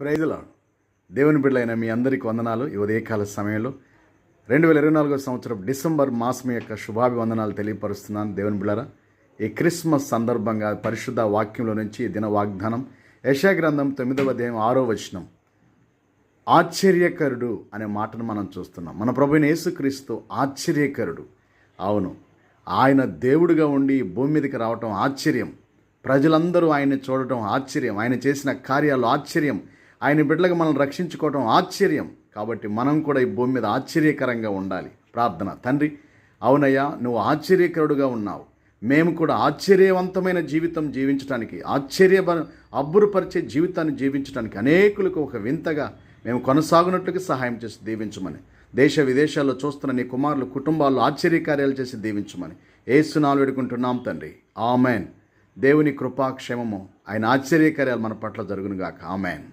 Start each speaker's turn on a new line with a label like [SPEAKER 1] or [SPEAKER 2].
[SPEAKER 1] Praise lord. దేవుని బిడ్డలైన మీ అందరికీ వందనాలు. ఈ ఉదయకాల సమయంలో 2024 సంవత్సరం డిసెంబర్ మాసం యొక్క శుభాభివందనాలు తెలియపరుస్తున్నాను. దేవుని బిడ్డలారా, ఈ క్రిస్మస్ సందర్భంగా పరిశుద్ధ వాక్యంలో నుంచి దిన వాగ్దానం యెషయా గ్రంథం 9వ అధ్యాయం 6వ వచనం, ఆశ్చర్యకరుడు అనే మాటను మనం చూస్తున్నాం. మన ప్రభువైన యేసుక్రీస్తు ఆశ్చర్యకరుడు. అవును, ఆయన దేవుడిగా ఉండి భూమి మీదకి రావటం ఆశ్చర్యం. ప్రజలందరూ ఆయన్ని చూడటం ఆశ్చర్యం. ఆయన చేసిన కార్యాలు ఆశ్చర్యం. ఆయన బిడ్డలకు మనం రక్షించుకోవటం ఆశ్చర్యం. కాబట్టి మనం కూడా ఈ భూమి మీద ఆశ్చర్యకరంగా ఉండాలి. ప్రార్థన. తండ్రి, అవునయ్యా, నువ్వు ఆశ్చర్యకరుడుగా ఉన్నావు. మేము కూడా ఆశ్చర్యవంతమైన జీవితం జీవించడానికి, అబ్బురుపరిచే జీవితాన్ని జీవించడానికి, అనేకులకు ఒక వింతగా మేము కొనసాగునట్లుగా సహాయం చేసి దీవించమని, దేశ విదేశాల్లో చూస్తున్న నీ కుమారులు కుటుంబాల్లో ఆశ్చర్యకార్యాలు చేసి దీవించమని యేసు నామములో వేడుకుంటున్నాం తండ్రి. ఆమెన్. దేవుని కృపాక్షేమము, ఆయన ఆశ్చర్యకార్యాలు మన పట్ల జరుగునుగాక. ఆమెన్.